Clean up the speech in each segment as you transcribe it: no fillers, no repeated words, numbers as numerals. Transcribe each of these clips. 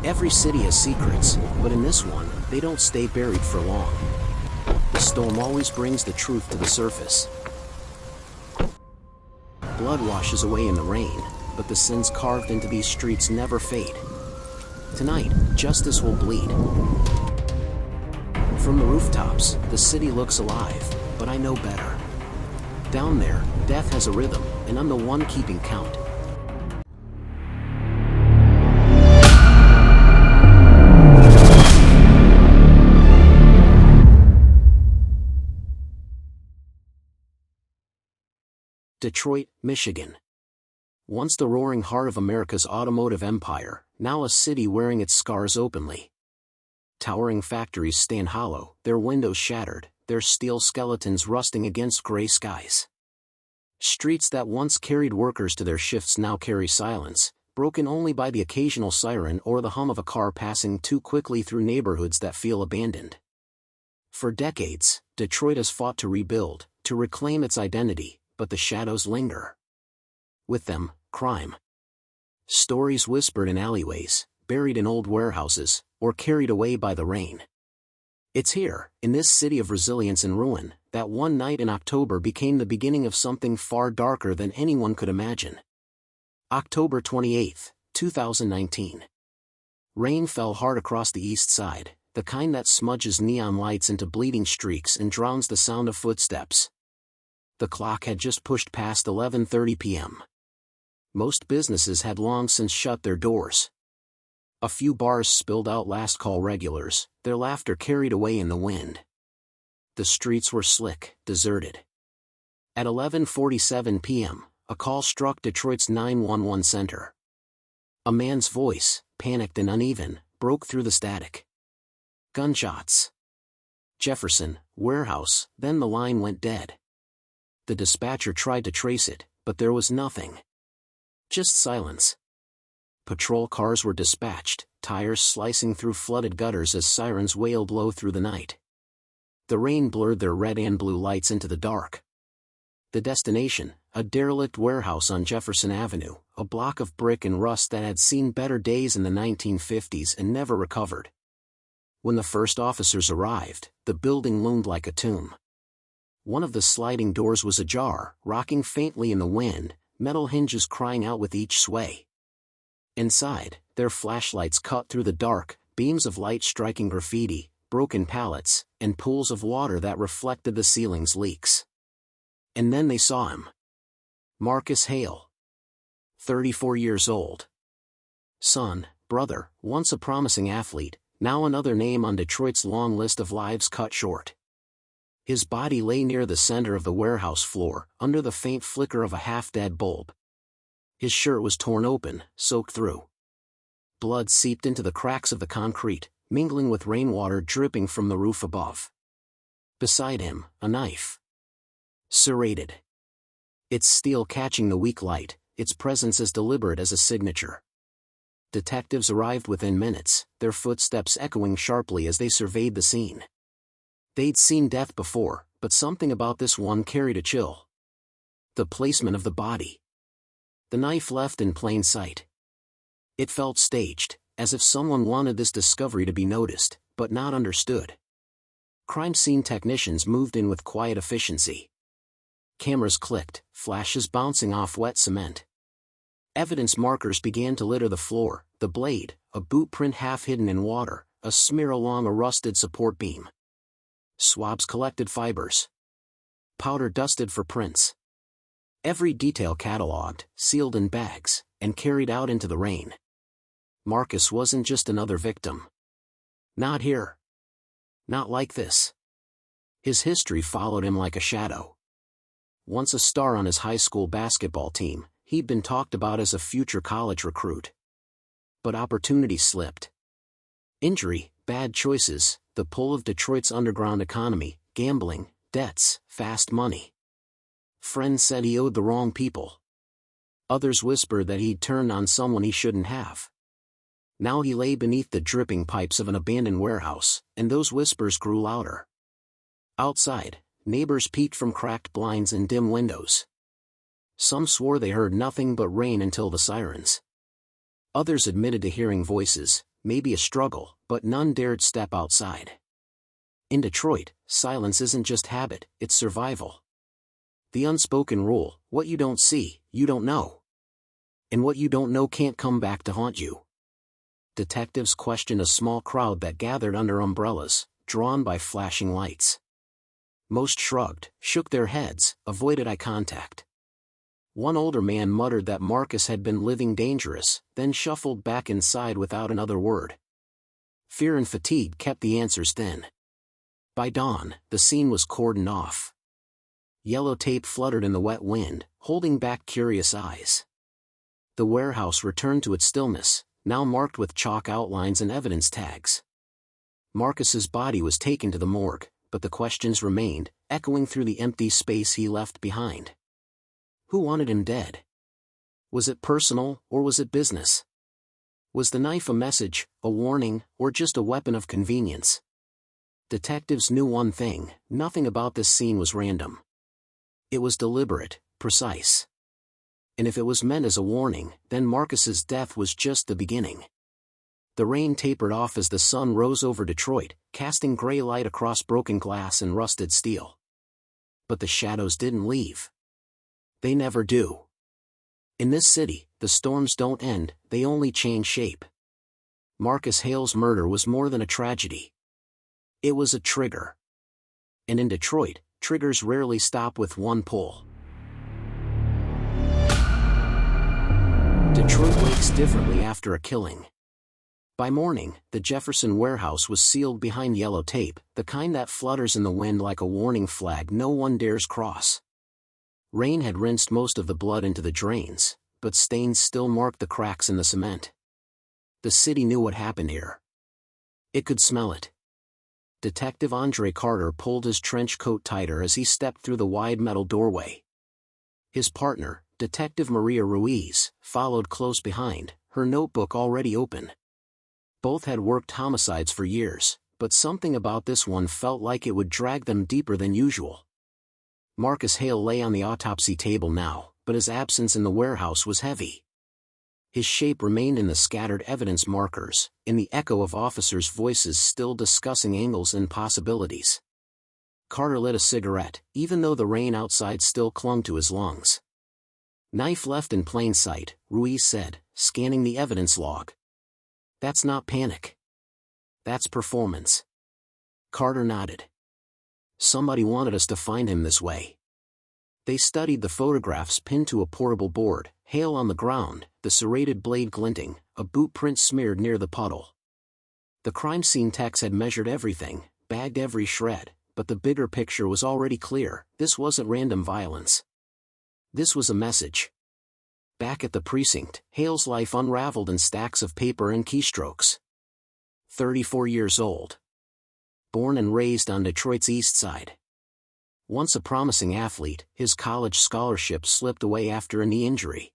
Every city has secrets, but in this one, they don't stay buried for long. The storm always brings the truth to the surface. Blood washes away in the rain, but the sins carved into these streets never fade. Tonight, justice will bleed. From the rooftops, the city looks alive, but I know better. Down there, death has a rhythm, and I'm the one keeping count. Detroit, Michigan. Once the roaring heart of America's automotive empire, now a city wearing its scars openly. Towering factories stand hollow, their windows shattered, their steel skeletons rusting against gray skies. Streets that once carried workers to their shifts now carry silence, broken only by the occasional siren or the hum of a car passing too quickly through neighborhoods that feel abandoned. For decades, Detroit has fought to rebuild, to reclaim its identity, but the shadows linger. With them, crime. Stories whispered in alleyways, buried in old warehouses, or carried away by the rain. It's here, in this city of resilience and ruin, that one night in October became the beginning of something far darker than anyone could imagine. October 28, 2019. Rain fell hard across the east side, the kind that smudges neon lights into bleeding streaks and drowns the sound of footsteps. The clock had just pushed past 11:30 p.m. Most businesses had long since shut their doors. A few bars spilled out last call regulars, their laughter carried away in the wind. The streets were slick, deserted. At 11:47 p.m., a call struck Detroit's 911 center. A man's voice, panicked and uneven, broke through the static. Gunshots. Jefferson, warehouse, then the line went dead. The dispatcher tried to trace it, but there was nothing. Just silence. Patrol cars were dispatched, tires slicing through flooded gutters as sirens wailed low through the night. The rain blurred their red and blue lights into the dark. The destination, a derelict warehouse on Jefferson Avenue, a block of brick and rust that had seen better days in the 1950s and never recovered. When the first officers arrived, the building loomed like a tomb. One of the sliding doors was ajar, rocking faintly in the wind, metal hinges crying out with each sway. Inside, their flashlights cut through the dark, beams of light striking graffiti, broken pallets, and pools of water that reflected the ceiling's leaks. And then they saw him. Marcus Hale. 34 years old. Son, brother, once a promising athlete, now another name on Detroit's long list of lives cut short. His body lay near the center of the warehouse floor, under the faint flicker of a half-dead bulb. His shirt was torn open, soaked through. Blood seeped into the cracks of the concrete, mingling with rainwater dripping from the roof above. Beside him, a knife. Serrated. Its steel catching the weak light, its presence as deliberate as a signature. Detectives arrived within minutes, their footsteps echoing sharply as they surveyed the scene. They'd seen death before, but something about this one carried a chill. The placement of the body. The knife left in plain sight. It felt staged, as if someone wanted this discovery to be noticed, but not understood. Crime scene technicians moved in with quiet efficiency. Cameras clicked, flashes bouncing off wet cement. Evidence markers began to litter the floor, the blade, a boot print half hidden in water, a smear along a rusted support beam. Swabs collected fibers. Powder dusted for prints. Every detail catalogued, sealed in bags, and carried out into the rain. Marcus wasn't just another victim. Not here. Not like this. His history followed him like a shadow. Once a star on his high school basketball team, he'd been talked about as a future college recruit. But opportunity slipped. Injury, bad choices, the pull of Detroit's underground economy, gambling, debts, fast money. Friends said he owed the wrong people. Others whispered that he'd turned on someone he shouldn't have. Now he lay beneath the dripping pipes of an abandoned warehouse, and those whispers grew louder. Outside, neighbors peeked from cracked blinds and dim windows. Some swore they heard nothing but rain until the sirens. Others admitted to hearing voices, maybe a struggle, but none dared step outside. In Detroit, silence isn't just habit, it's survival. The unspoken rule, what you don't see, you don't know. And what you don't know can't come back to haunt you. Detectives questioned a small crowd that gathered under umbrellas, drawn by flashing lights. Most shrugged, shook their heads, avoided eye contact. One older man muttered that Marcus had been living dangerous, then shuffled back inside without another word. Fear and fatigue kept the answers thin. By dawn, the scene was cordoned off. Yellow tape fluttered in the wet wind, holding back curious eyes. The warehouse returned to its stillness, now marked with chalk outlines and evidence tags. Marcus's body was taken to the morgue, but the questions remained, echoing through the empty space he left behind. Who wanted him dead? Was it personal, or was it business? Was the knife a message, a warning, or just a weapon of convenience? Detectives knew one thing: nothing about this scene was random. It was deliberate, precise. And if it was meant as a warning, then Marcus's death was just the beginning. The rain tapered off as the sun rose over Detroit, casting gray light across broken glass and rusted steel. But the shadows didn't leave. They never do. In this city, the storms don't end, they only change shape. Marcus Hale's murder was more than a tragedy. It was a trigger. And in Detroit, triggers rarely stop with one pull. Detroit wakes differently after a killing. By morning, the Jefferson warehouse was sealed behind yellow tape, the kind that flutters in the wind like a warning flag no one dares cross. Rain had rinsed most of the blood into the drains, but stains still marked the cracks in the cement. The city knew what happened here. It could smell it. Detective Andre Carter pulled his trench coat tighter as he stepped through the wide metal doorway. His partner, Detective Maria Ruiz, followed close behind, her notebook already open. Both had worked homicides for years, but something about this one felt like it would drag them deeper than usual. Marcus Hale lay on the autopsy table now, but his absence in the warehouse was heavy. His shape remained in the scattered evidence markers, in the echo of officers' voices still discussing angles and possibilities. Carter lit a cigarette, even though the rain outside still clung to his lungs. Knife left in plain sight, Ruiz said, scanning the evidence log. That's not panic. That's performance. Carter nodded. Somebody wanted us to find him this way. They studied the photographs pinned to a portable board, Hale on the ground, the serrated blade glinting, a boot print smeared near the puddle. The crime scene techs had measured everything, bagged every shred, but the bigger picture was already clear: this wasn't random violence. This was a message. Back at the precinct, Hale's life unraveled in stacks of paper and keystrokes. 34 years old. Born and raised on Detroit's east side. Once a promising athlete, his college scholarship slipped away after a knee injury.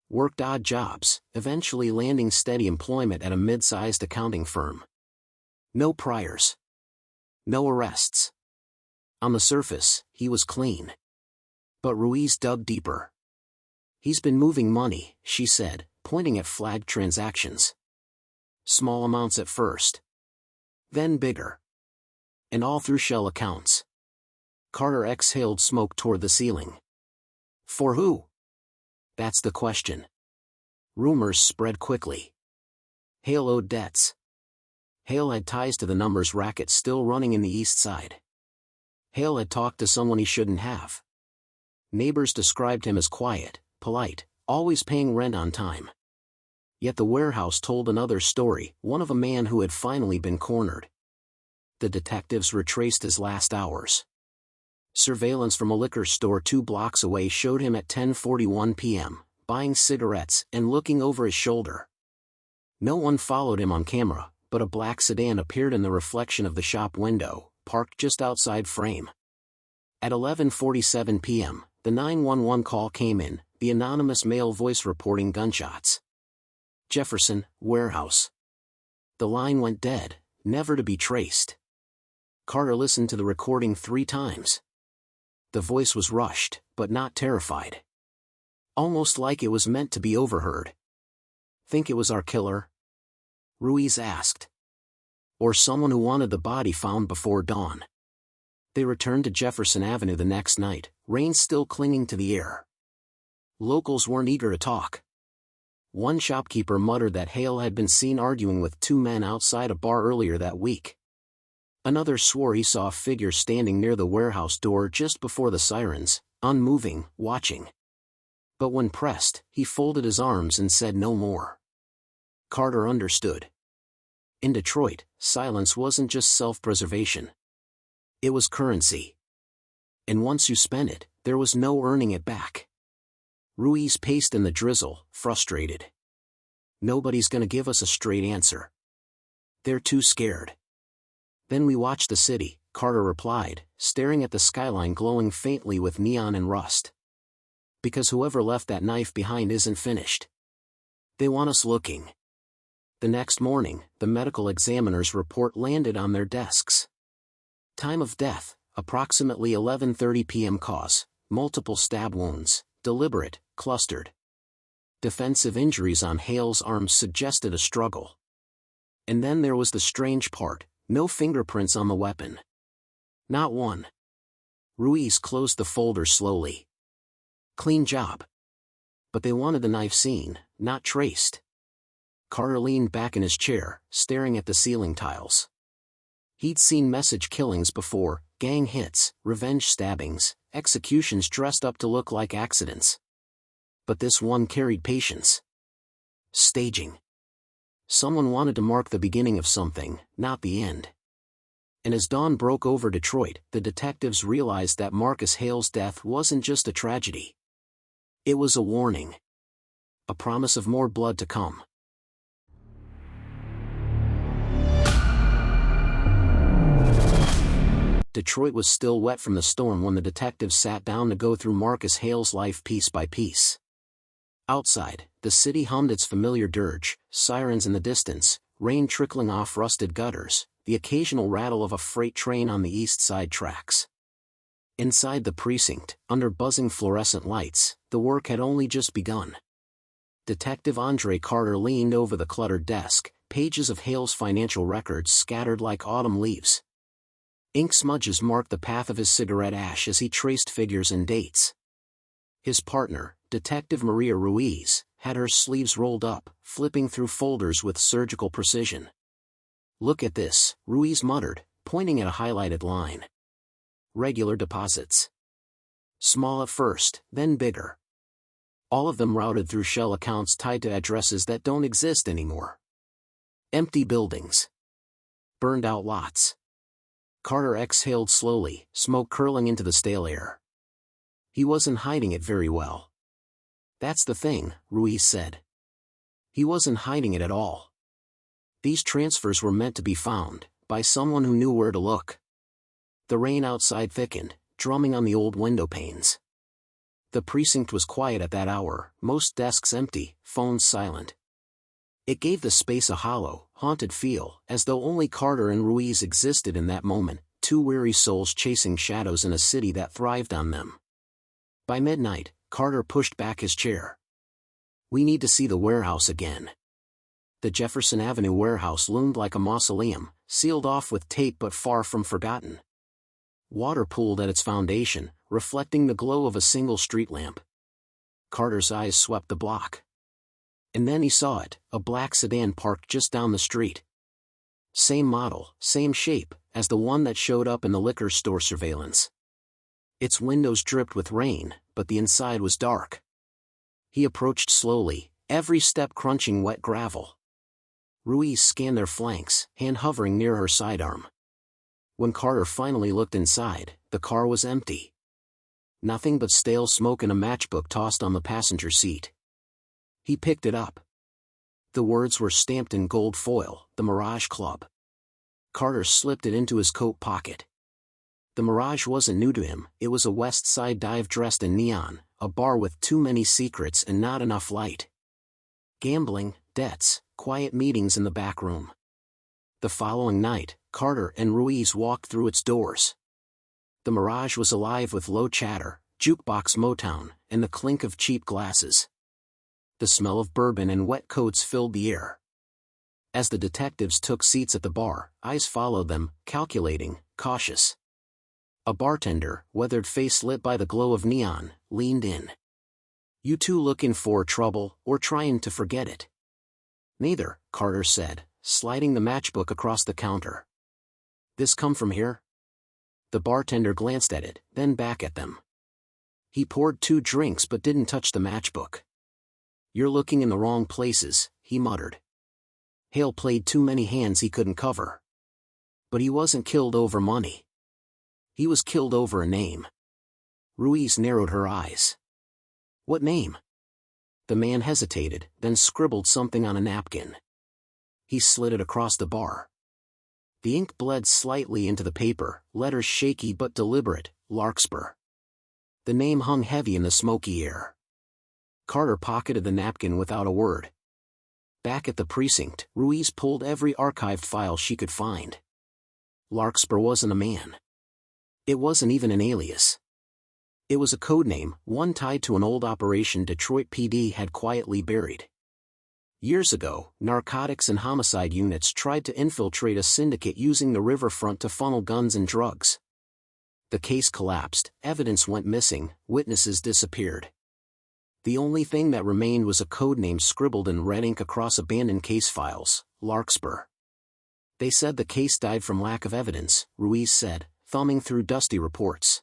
Worked odd jobs, eventually landing steady employment at a mid-sized accounting firm. No priors. No arrests. On the surface, he was clean. But Ruiz dug deeper. He's been moving money, she said, pointing at flagged transactions. Small amounts at first. Then bigger. And all through shell accounts. Carter exhaled smoke toward the ceiling. For who? That's the question. Rumors spread quickly. Hale owed debts. Hale had ties to the numbers racket still running in the east side. Hale had talked to someone he shouldn't have. Neighbors described him as quiet, polite, always paying rent on time. Yet the warehouse told another story, one of a man who had finally been cornered. The detectives retraced his last hours. Surveillance from a liquor store 2 blocks away showed him at 10:41 p.m., buying cigarettes and looking over his shoulder. No one followed him on camera, but a black sedan appeared in the reflection of the shop window, parked just outside frame. At 11:47 p.m., the 911 call came in, the anonymous male voice reporting gunshots. Jefferson, warehouse. The line went dead, never to be traced. Carter listened to the recording 3 times. The voice was rushed, but not terrified. Almost like it was meant to be overheard. Think it was our killer? Ruiz asked. Or someone who wanted the body found before dawn. They returned to Jefferson Avenue the next night, rain still clinging to the air. Locals weren't eager to talk. One shopkeeper muttered that Hale had been seen arguing with two men outside a bar earlier that week. Another swore he saw a figure standing near the warehouse door just before the sirens, unmoving, watching. But when pressed, he folded his arms and said no more. Carter understood. In Detroit, silence wasn't just self-preservation. It was currency. And once you spent it, there was no earning it back. Ruiz paced in the drizzle, frustrated. Nobody's gonna give us a straight answer. They're too scared. Then we watched the city, Carter replied, staring at the skyline glowing faintly with neon and rust. Because whoever left that knife behind isn't finished. They want us looking. The next morning, the medical examiner's report landed on their desks. Time of death, approximately 11:30 p.m. Cause, multiple stab wounds, deliberate, clustered. Defensive injuries on Hale's arms suggested a struggle. And then there was the strange part, no fingerprints on the weapon. Not one. Ruiz closed the folder slowly. Clean job. But they wanted the knife seen, not traced. Carter leaned back in his chair, staring at the ceiling tiles. He'd seen message killings before, gang hits, revenge stabbings, executions dressed up to look like accidents. But this one carried patience. Staging. Someone wanted to mark the beginning of something, not the end. And as dawn broke over Detroit, the detectives realized that Marcus Hale's death wasn't just a tragedy. It was a warning. A promise of more blood to come. Detroit was still wet from the storm when the detectives sat down to go through Marcus Hale's life piece by piece. Outside, the city hummed its familiar dirge, sirens in the distance, rain trickling off rusted gutters, the occasional rattle of a freight train on the east side tracks. Inside the precinct, under buzzing fluorescent lights, the work had only just begun. Detective Andre Carter leaned over the cluttered desk, pages of Hale's financial records scattered like autumn leaves. Ink smudges marked the path of his cigarette ash as he traced figures and dates. His partner, Detective Maria Ruiz, had her sleeves rolled up, flipping through folders with surgical precision. Look at this, Ruiz muttered, pointing at a highlighted line. Regular deposits. Small at first, then bigger. All of them routed through shell accounts tied to addresses that don't exist anymore. Empty buildings. Burned out lots. Carter exhaled slowly, smoke curling into the stale air. He wasn't hiding it very well. That's the thing, Ruiz said. He wasn't hiding it at all. These transfers were meant to be found, by someone who knew where to look. The rain outside thickened, drumming on the old window panes. The precinct was quiet at that hour, most desks empty, phones silent. It gave the space a hollow, haunted feel, as though only Carter and Ruiz existed in that moment, two weary souls chasing shadows in a city that thrived on them. By midnight, Carter pushed back his chair. We need to see the warehouse again. The Jefferson Avenue warehouse loomed like a mausoleum, sealed off with tape but far from forgotten. Water pooled at its foundation, reflecting the glow of a single street lamp. Carter's eyes swept the block. And then he saw it, a black sedan parked just down the street. Same model, same shape, as the one that showed up in the liquor store surveillance. Its windows dripped with rain, but the inside was dark. He approached slowly, every step crunching wet gravel. Ruiz scanned their flanks, hand hovering near her sidearm. When Carter finally looked inside, the car was empty. Nothing but stale smoke and a matchbook tossed on the passenger seat. He picked it up. The words were stamped in gold foil, the Mirage Club. Carter slipped it into his coat pocket. The Mirage wasn't new to him, it was a West Side dive dressed in neon, a bar with too many secrets and not enough light. Gambling, debts, quiet meetings in the back room. The following night, Carter and Ruiz walked through its doors. The Mirage was alive with low chatter, jukebox Motown, and the clink of cheap glasses. The smell of bourbon and wet coats filled the air. As the detectives took seats at the bar, eyes followed them, calculating, cautious. A bartender, weathered face lit by the glow of neon, leaned in. "You two looking for trouble, or trying to forget it?" "Neither," Carter said, sliding the matchbook across the counter. "This come from here?" The bartender glanced at it, then back at them. He poured 2 drinks but didn't touch the matchbook. "You're looking in the wrong places," he muttered. Hale played too many hands he couldn't cover. But he wasn't killed over money. He was killed over a name. Ruiz narrowed her eyes. "What name?" The man hesitated, then scribbled something on a napkin. He slid it across the bar. The ink bled slightly into the paper, letters shaky but deliberate, Larkspur. The name hung heavy in the smoky air. Carter pocketed the napkin without a word. Back at the precinct, Ruiz pulled every archived file she could find. Larkspur wasn't a man. It wasn't even an alias. It was a codename, one tied to an old operation Detroit PD had quietly buried. Years ago, narcotics and homicide units tried to infiltrate a syndicate using the Riverfront to funnel guns and drugs. The case collapsed, evidence went missing, witnesses disappeared. The only thing that remained was a codename scribbled in red ink across abandoned case files, Larkspur. "They said the case died from lack of evidence," Ruiz said, thumbing through dusty reports.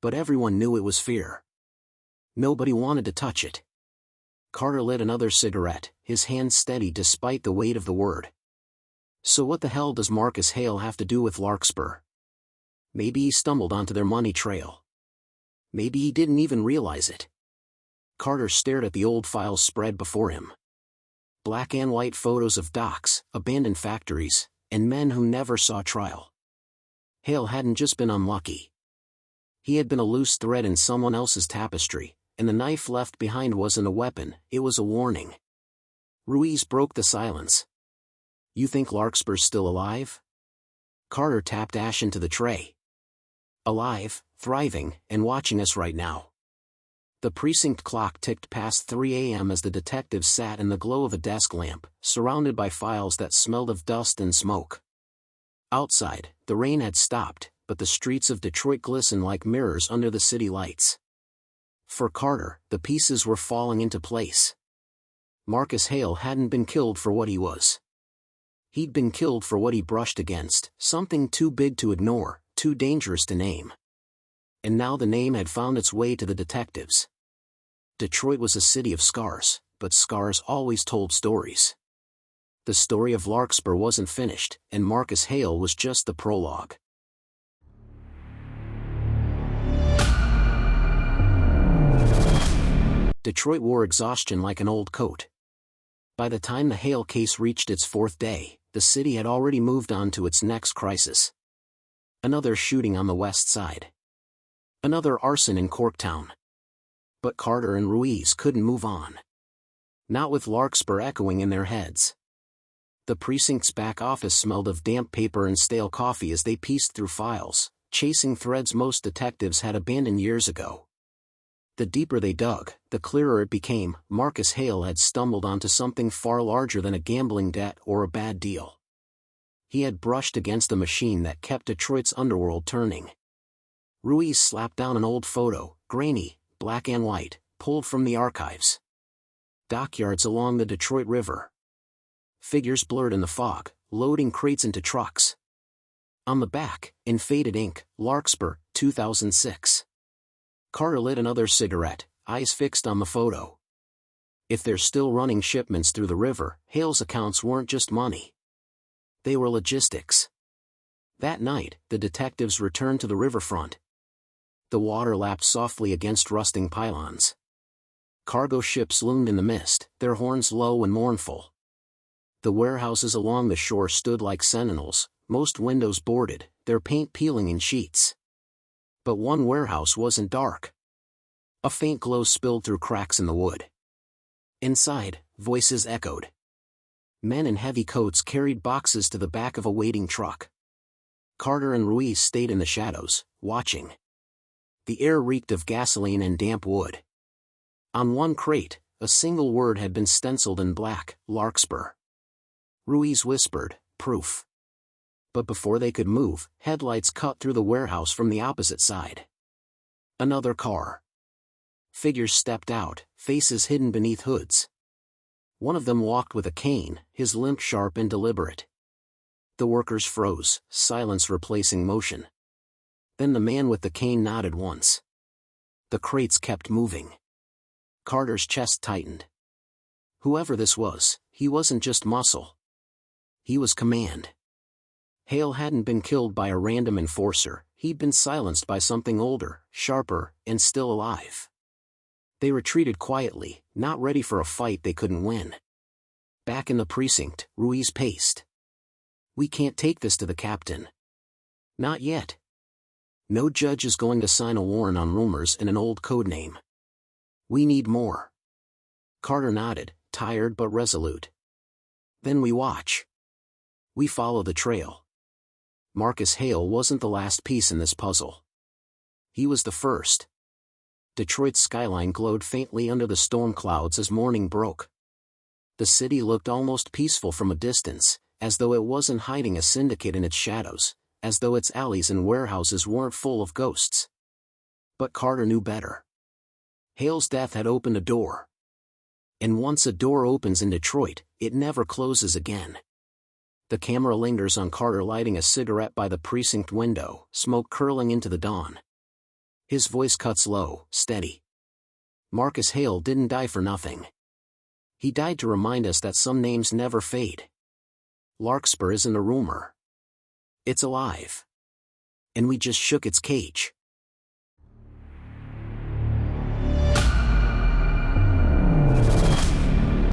"But everyone knew it was fear. Nobody wanted to touch it." Carter lit another cigarette, his hand steady despite the weight of the word. "So what the hell does Marcus Hale have to do with Larkspur? Maybe he stumbled onto their money trail. Maybe he didn't even realize it." Carter stared at the old files spread before him. Black and white photos of docks, abandoned factories, and men who never saw trial. Hale hadn't just been unlucky. He had been a loose thread in someone else's tapestry, and the knife left behind wasn't a weapon, it was a warning. Ruiz broke the silence. "You think Larkspur's still alive?" Carter tapped ash into the tray. "Alive, thriving, and watching us right now." The precinct clock ticked past 3 a.m. as the detectives sat in the glow of a desk lamp, surrounded by files that smelled of dust and smoke. Outside, the rain had stopped, but the streets of Detroit glistened like mirrors under the city lights. For Carter, the pieces were falling into place. Marcus Hale hadn't been killed for what he was. He'd been killed for what he brushed against, something too big to ignore, too dangerous to name. And now the name had found its way to the detectives. Detroit was a city of scars, but scars always told stories. The story of Larkspur wasn't finished, and Marcus Hale was just the prologue. Detroit wore exhaustion like an old coat. By the time the Hale case reached its 4th day, the city had already moved on to its next crisis. Another shooting on the west side. Another arson in Corktown. But Carter and Ruiz couldn't move on. Not with Larkspur echoing in their heads. The precinct's back office smelled of damp paper and stale coffee as they pieced through files, chasing threads most detectives had abandoned years ago. The deeper they dug, the clearer it became, Marcus Hale had stumbled onto something far larger than a gambling debt or a bad deal. He had brushed against a machine that kept Detroit's underworld turning. Ruiz slapped down an old photo, grainy, black and white, pulled from the archives. Dockyards along the Detroit River. Figures blurred in the fog, loading crates into trucks. On the back, in faded ink, Larkspur, 2006. Carter lit another cigarette, eyes fixed on the photo. If they're still running shipments through the river, Hale's accounts weren't just money. They were logistics. That night, the detectives returned to the riverfront. The water lapped softly against rusting pylons. Cargo ships loomed in the mist, their horns low and mournful. The warehouses along the shore stood like sentinels, most windows boarded, their paint peeling in sheets. But one warehouse wasn't dark. A faint glow spilled through cracks in the wood. Inside, voices echoed. Men in heavy coats carried boxes to the back of a waiting truck. Carter and Ruiz stayed in the shadows, watching. The air reeked of gasoline and damp wood. On one crate, a single word had been stenciled in black, Larkspur. Ruiz whispered, "Proof." But before they could move, headlights cut through the warehouse from the opposite side. Another car. Figures stepped out, faces hidden beneath hoods. One of them walked with a cane, his limp sharp and deliberate. The workers froze, silence replacing motion. Then the man with the cane nodded once. The crates kept moving. Carter's chest tightened. Whoever this was, he wasn't just muscle. He was command. Hale hadn't been killed by a random enforcer, he'd been silenced by something older, sharper, and still alive. They retreated quietly, not ready for a fight they couldn't win. Back in the precinct, Ruiz paced. "We can't take this to the captain." "Not yet. No judge is going to sign a warrant on rumors and an old code name. We need more." Carter nodded, tired but resolute. "Then we watch. We follow the trail." Marcus Hale wasn't the last piece in this puzzle. He was the first. Detroit's skyline glowed faintly under the storm clouds as morning broke. The city looked almost peaceful from a distance, as though it wasn't hiding a syndicate in its shadows, as though its alleys and warehouses weren't full of ghosts. But Carter knew better. Hale's death had opened a door. And once a door opens in Detroit, it never closes again. The camera lingers on Carter lighting a cigarette by the precinct window, smoke curling into the dawn. His voice cuts low, steady. Marcus Hale didn't die for nothing. He died to remind us that some names never fade. Larkspur isn't a rumor. It's alive. And we just shook its cage.